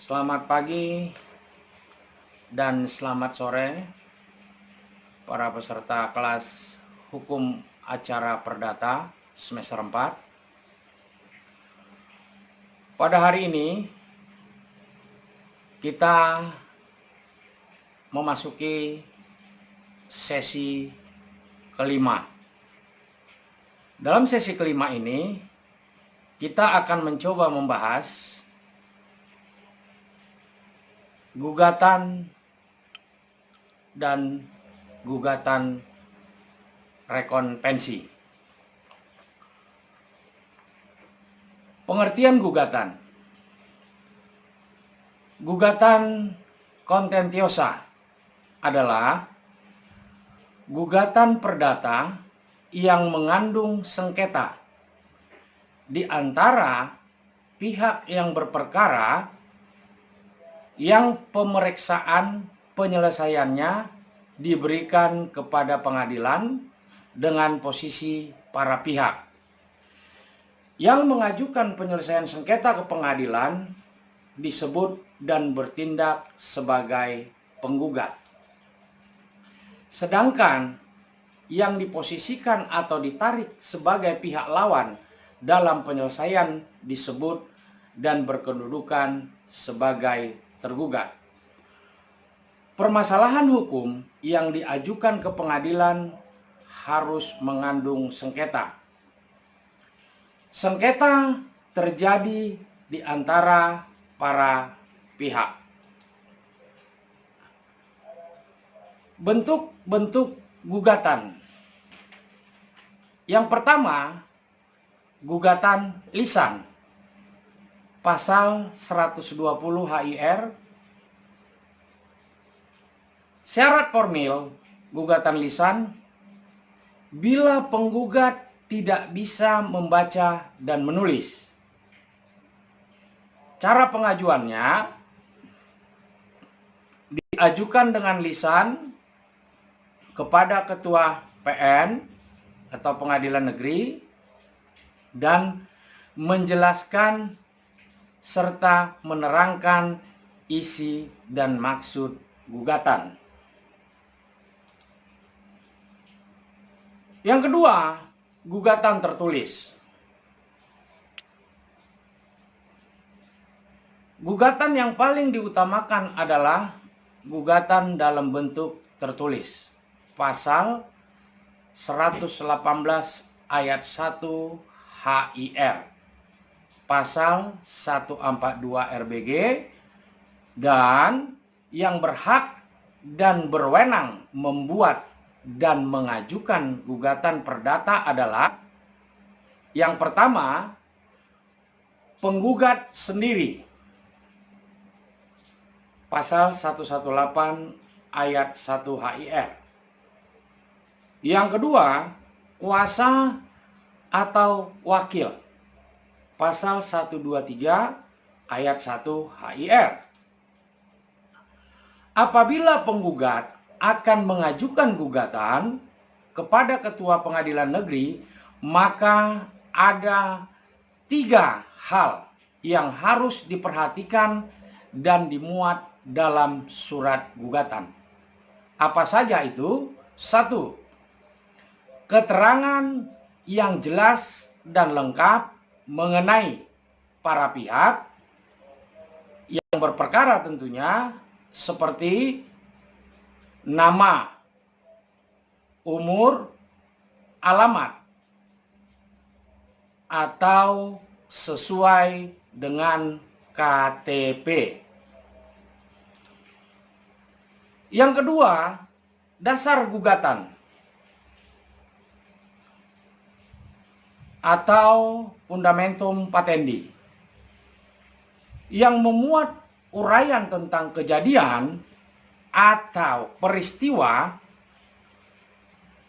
Selamat pagi dan selamat sore para peserta kelas Hukum Acara Perdata semester 4. Pada hari ini kita memasuki sesi kelima. Dalam sesi kelima ini kita akan mencoba membahas gugatan dan gugatan rekonvensi. Pengertian gugatan. Gugatan kontentiosa adalah gugatan perdata yang mengandung sengketa di antara pihak yang berperkara yang pemeriksaan penyelesaiannya diberikan kepada pengadilan dengan posisi para pihak. Yang mengajukan penyelesaian sengketa ke pengadilan disebut dan bertindak sebagai penggugat. Sedangkan yang diposisikan atau ditarik sebagai pihak lawan dalam penyelesaian disebut dan berkedudukan sebagai tergugat. Permasalahan hukum yang diajukan ke pengadilan harus mengandung sengketa. Sengketa terjadi di antara para pihak. Bentuk-bentuk gugatan. Yang pertama, gugatan lisan. Pasal 120 HIR. Syarat formil gugatan lisan bila penggugat tidak bisa membaca dan menulis. Cara pengajuannya diajukan dengan lisan kepada ketua PN atau pengadilan negeri dan menjelaskan serta menerangkan isi dan maksud gugatan. Yang kedua, gugatan tertulis. Gugatan yang paling diutamakan adalah gugatan dalam bentuk tertulis. Pasal 118 ayat 1 HIR. Pasal 142 RBG, dan yang berhak dan berwenang membuat dan mengajukan gugatan perdata adalah yang pertama, penggugat sendiri. Pasal 118 ayat 1 HIR. Yang kedua, kuasa atau wakil. Pasal 123 ayat 1 HIR. Apabila penggugat akan mengajukan gugatan kepada ketua pengadilan negeri, maka ada 3 hal yang harus diperhatikan dan dimuat dalam surat gugatan. Apa saja itu? 1. Keterangan yang jelas dan lengkap mengenai para pihak yang berperkara, tentunya seperti nama, umur, alamat, atau sesuai dengan KTP. Yang kedua, dasar gugatan atau fundamentum patendi yang memuat uraian tentang kejadian atau peristiwa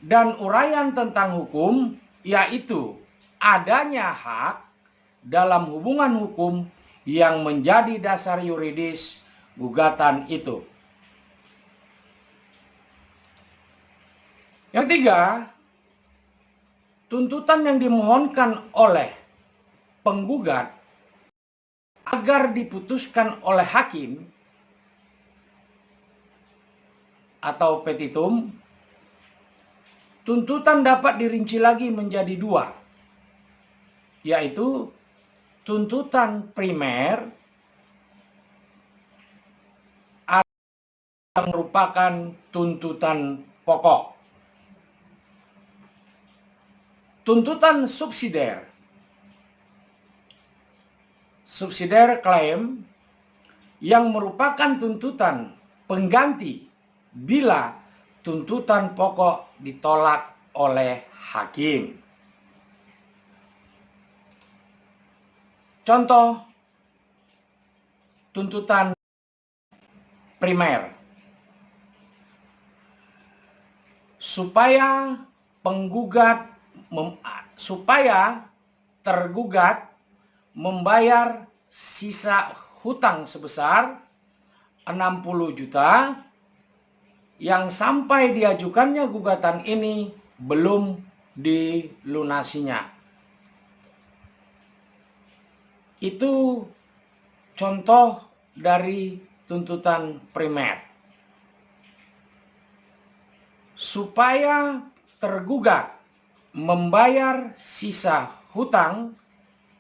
dan uraian tentang hukum, yaitu adanya hak dalam hubungan hukum yang menjadi dasar yuridis gugatan itu. Yang tiga, tuntutan yang dimohonkan oleh penggugat agar diputuskan oleh hakim atau petitum, tuntutan dapat dirinci lagi menjadi dua, yaitu tuntutan primer yang merupakan tuntutan pokok. Tuntutan subsidiar. Subsidiar claim yang merupakan tuntutan pengganti bila tuntutan pokok ditolak oleh hakim. Contoh tuntutan primer. Supaya tergugat membayar sisa hutang sebesar 60 juta yang sampai diajukannya gugatan ini belum dilunasinya. Itu contoh dari tuntutan primer. Supaya tergugat membayar sisa hutang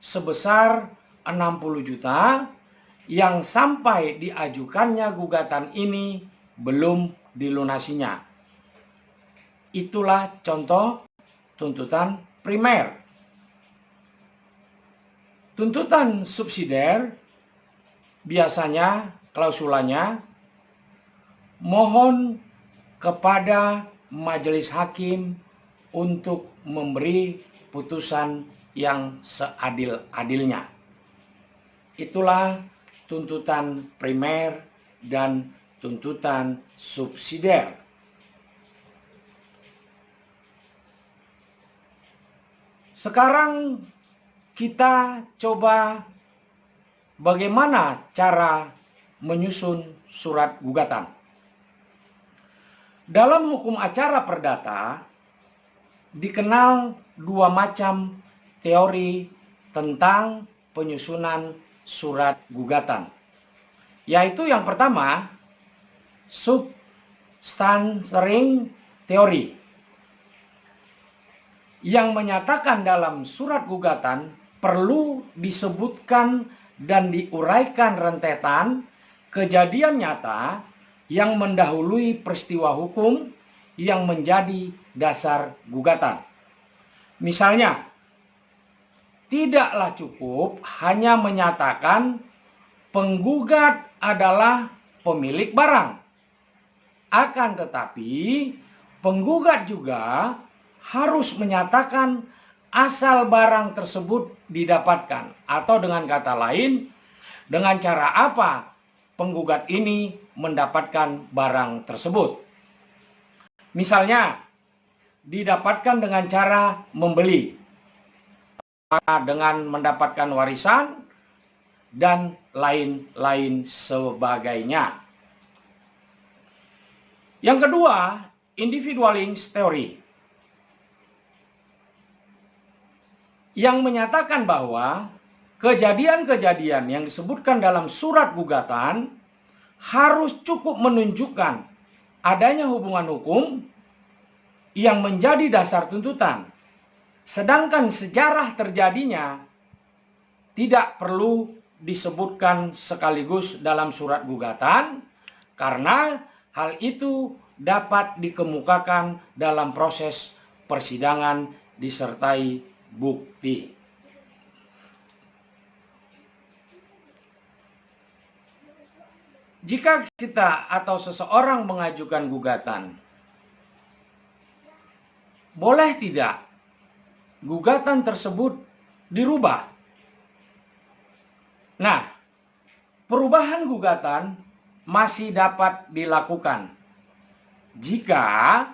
sebesar 60 juta yang sampai diajukannya gugatan ini belum dilunasinya. Itulah contoh tuntutan primer. Tuntutan subsidiar biasanya klausulanya mohon kepada majelis hakim untuk memberi putusan yang seadil-adilnya. Itulah tuntutan primer dan tuntutan subsidiar. Sekarang kita coba bagaimana cara menyusun surat gugatan. Dalam hukum acara perdata dikenal dua macam teori tentang penyusunan surat gugatan. Yaitu yang pertama, substantiering teori, yang menyatakan dalam surat gugatan perlu disebutkan dan diuraikan rentetan kejadian nyata yang mendahului peristiwa hukum yang menjadi dasar gugatan. Misalnya, tidaklah cukup hanya menyatakan penggugat adalah pemilik barang. Akan tetapi, penggugat juga harus menyatakan asal barang tersebut didapatkan. Atau dengan kata lain, dengan cara apa penggugat ini mendapatkan barang tersebut. Misalnya, didapatkan dengan cara membeli, dengan mendapatkan warisan, dan lain-lain sebagainya. Yang kedua, individualist theory, yang menyatakan bahwa kejadian-kejadian yang disebutkan dalam surat gugatan harus cukup menunjukkan adanya hubungan hukum yang menjadi dasar tuntutan. Sedangkan sejarah terjadinya tidak perlu disebutkan sekaligus dalam surat gugatan, karena hal itu dapat dikemukakan dalam proses persidangan disertai bukti. Jika kita atau seseorang mengajukan gugatan, boleh tidak gugatan tersebut dirubah? Nah, perubahan gugatan masih dapat dilakukan jika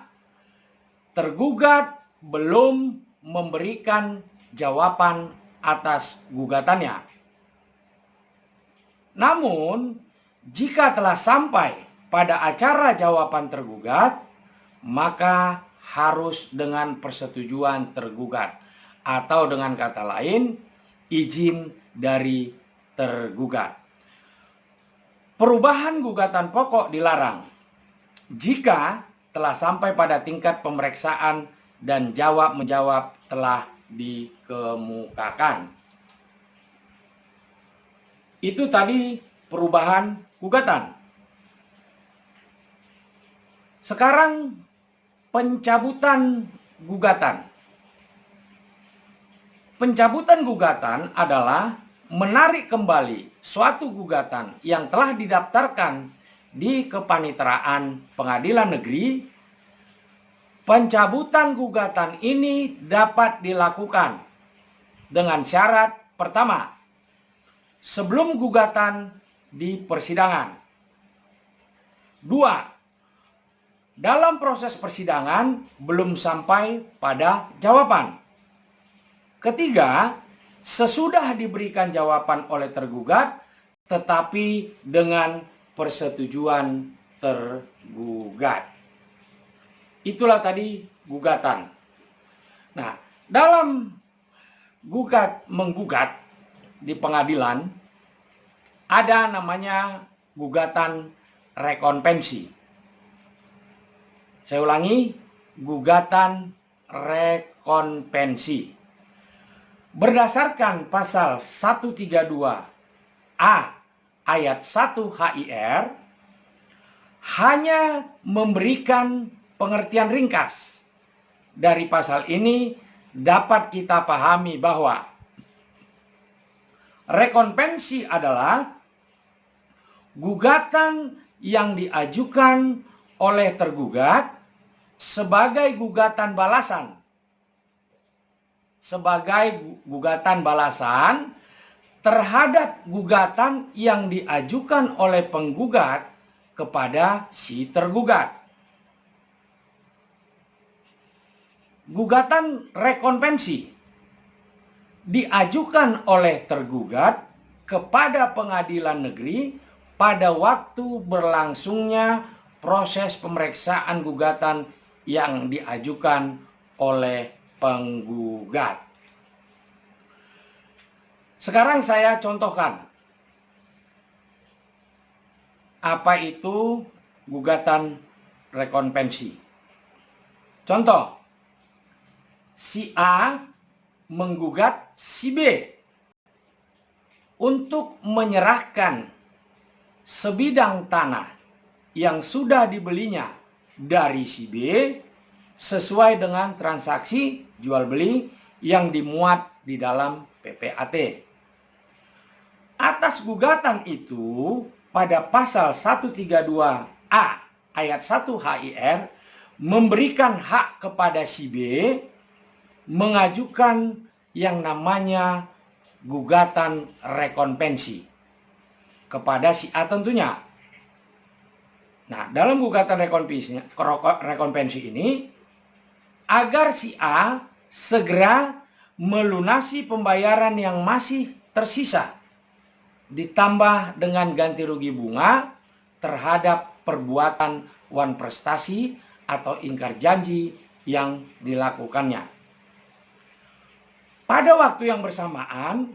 tergugat belum memberikan jawaban atas gugatannya. Namun, jika telah sampai pada acara jawaban tergugat, maka harus dengan persetujuan tergugat, atau dengan kata lain, izin dari tergugat. Perubahan gugatan pokok dilarang jika telah sampai pada tingkat pemeriksaan dan jawab-menjawab telah dikemukakan. Itu tadi perubahan gugatan. Sekarang pencabutan gugatan. Pencabutan gugatan adalah menarik kembali suatu gugatan yang telah didaftarkan di Kepaniteraan Pengadilan Negeri. Pencabutan gugatan ini dapat dilakukan dengan syarat pertama, sebelum gugatan di persidangan. 2. Dalam proses persidangan belum sampai pada jawaban. Ketiga, sesudah diberikan jawaban oleh tergugat, tetapi dengan persetujuan tergugat. Itulah tadi gugatan. Nah, dalam menggugat di pengadilan, ada namanya gugatan rekonvensi. Saya ulangi, gugatan rekonvensi. Berdasarkan pasal 132A ayat 1 HIR, hanya memberikan pengertian ringkas dari pasal ini dapat kita pahami bahwa rekonvensi adalah gugatan yang diajukan oleh tergugat sebagai gugatan balasan. Sebagai gugatan balasan terhadap gugatan yang diajukan oleh penggugat kepada si tergugat. Gugatan rekonvensi diajukan oleh tergugat kepada pengadilan negeri pada waktu berlangsungnya proses pemeriksaan gugatan yang diajukan oleh penggugat. Sekarang saya contohkan apa itu gugatan rekonvensi. Contoh, si A menggugat si B untuk menyerahkan sebidang tanah yang sudah dibelinya dari si B sesuai dengan transaksi jual beli yang dimuat di dalam PPAT. Atas gugatan itu, pada pasal 132A ayat 1 HIR memberikan hak kepada si B mengajukan yang namanya gugatan rekonvensi kepada si A tentunya. Nah, dalam gugatan rekonvensi ini, agar si A segera melunasi pembayaran yang masih tersisa, ditambah dengan ganti rugi bunga terhadap perbuatan wan prestasi atau ingkar janji yang dilakukannya. Pada waktu yang bersamaan,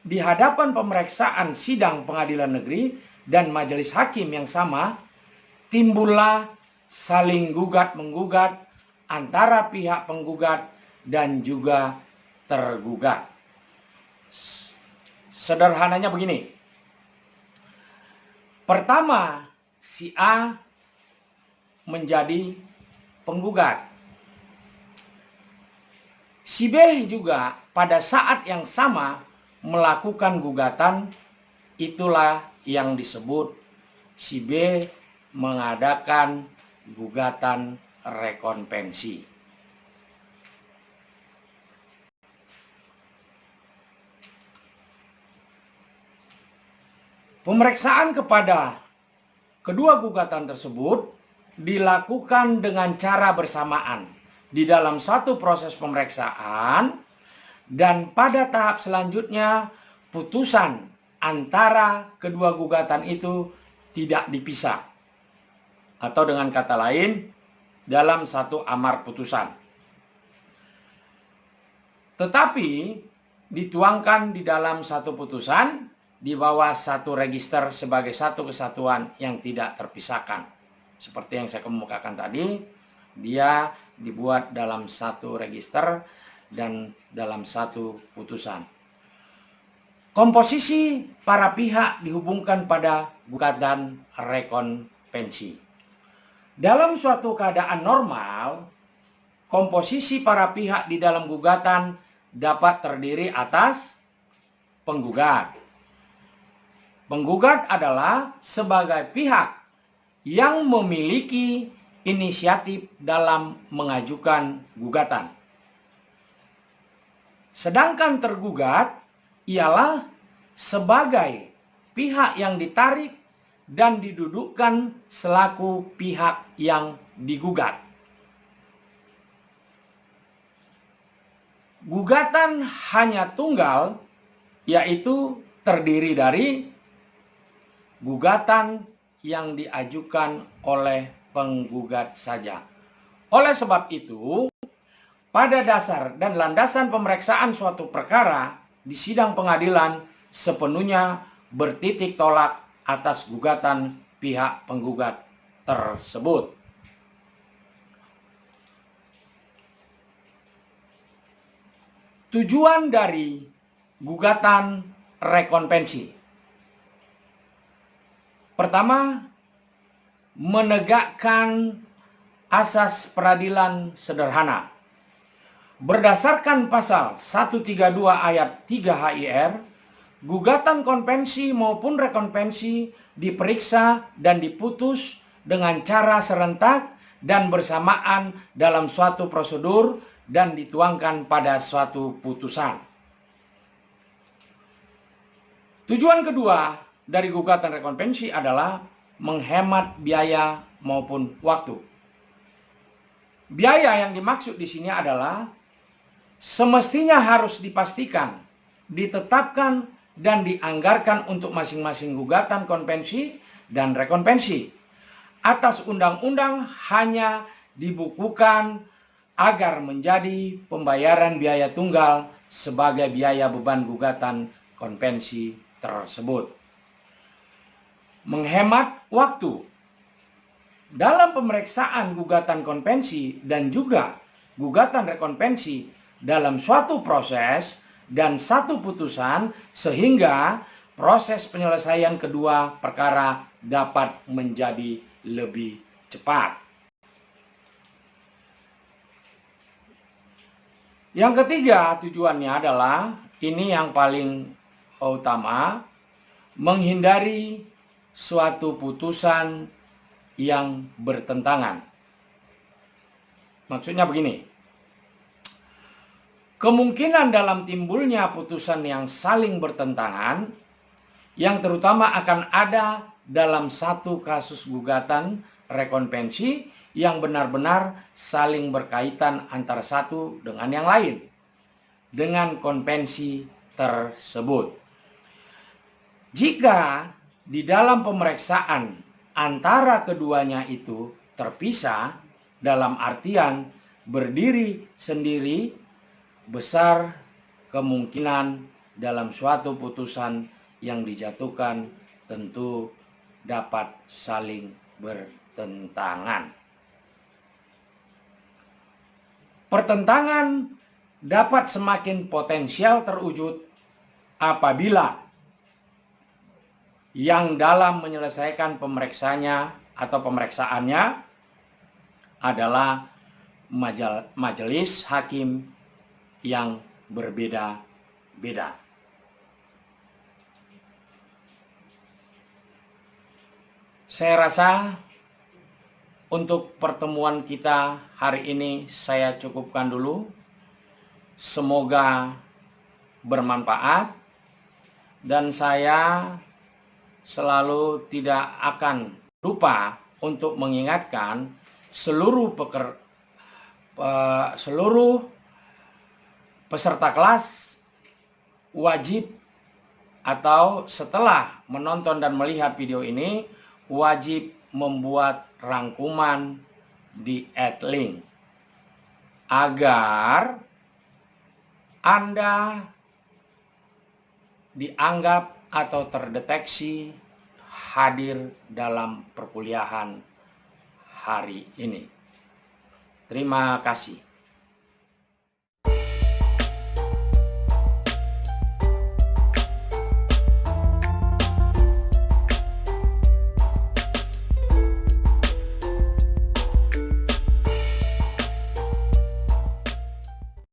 di hadapan pemeriksaan sidang pengadilan negeri dan majelis hakim yang sama, timbullah saling gugat-menggugat antara pihak penggugat dan juga tergugat. Sederhananya begini. Pertama, si A menjadi penggugat. Si B juga pada saat yang sama melakukan gugatan. Itulah yang disebut si B mengadakan gugatan rekonvensi. Pemeriksaan kepada kedua gugatan tersebut dilakukan dengan cara bersamaan di dalam satu proses pemeriksaan, dan pada tahap selanjutnya putusan antara kedua gugatan itu tidak dipisah, atau dengan kata lain dalam satu amar putusan, tetapi dituangkan di dalam satu putusan di bawah satu register sebagai satu kesatuan yang tidak terpisahkan. Seperti yang saya kemukakan tadi, dia dibuat dalam satu register dan dalam satu putusan. Komposisi para pihak dihubungkan pada gugatan rekonvensi. Dalam suatu keadaan normal, komposisi para pihak di dalam gugatan dapat terdiri atas penggugat. Penggugat adalah sebagai pihak yang memiliki inisiatif dalam mengajukan gugatan. Sedangkan tergugat ialah sebagai pihak yang ditarik dan didudukkan selaku pihak yang digugat. Gugatan hanya tunggal, yaitu terdiri dari gugatan yang diajukan oleh penggugat saja. Oleh sebab itu, pada dasar dan landasan pemeriksaan suatu perkara di sidang pengadilan sepenuhnya bertitik tolak atas gugatan pihak penggugat tersebut. Tujuan dari gugatan rekonvensi. Pertama, menegakkan asas peradilan sederhana. Berdasarkan pasal 132 ayat 3 HIR, gugatan konvensi maupun rekonvensi diperiksa dan diputus dengan cara serentak dan bersamaan dalam suatu prosedur dan dituangkan pada suatu putusan. Tujuan kedua dari gugatan rekonvensi adalah menghemat biaya maupun waktu. Biaya yang dimaksud di sini adalah semestinya harus dipastikan, ditetapkan, dan dianggarkan untuk masing-masing gugatan konvensi dan rekonvensi. Atas undang-undang hanya dibukukan agar menjadi pembayaran biaya tunggal sebagai biaya beban gugatan konvensi tersebut. Menghemat waktu. Dalam pemeriksaan gugatan konvensi dan juga gugatan rekonvensi dalam suatu proses dan satu putusan, sehingga proses penyelesaian kedua perkara dapat menjadi lebih cepat. Yang ketiga, tujuannya adalah, ini yang paling utama, menghindari suatu putusan yang bertentangan. Maksudnya begini, kemungkinan dalam timbulnya putusan yang saling bertentangan, yang terutama akan ada dalam satu kasus gugatan rekonvensi yang benar-benar saling berkaitan antara satu dengan yang lain, dengan konvensi tersebut. Jika di dalam pemeriksaan antara keduanya itu terpisah, dalam artian berdiri sendiri, besar kemungkinan dalam suatu putusan yang dijatuhkan tentu dapat saling bertentangan. Pertentangan dapat semakin potensial terwujud apabila yang dalam menyelesaikan pemeriksaannya adalah majelis hakim yang berbeda-beda. Saya rasa untuk pertemuan kita hari ini saya cukupkan dulu. Semoga bermanfaat dan saya selalu tidak akan lupa untuk mengingatkan seluruh peserta kelas wajib atau setelah menonton dan melihat video ini wajib membuat rangkuman di @link agar Anda dianggap atau terdeteksi hadir dalam perkuliahan hari ini. Terima kasih.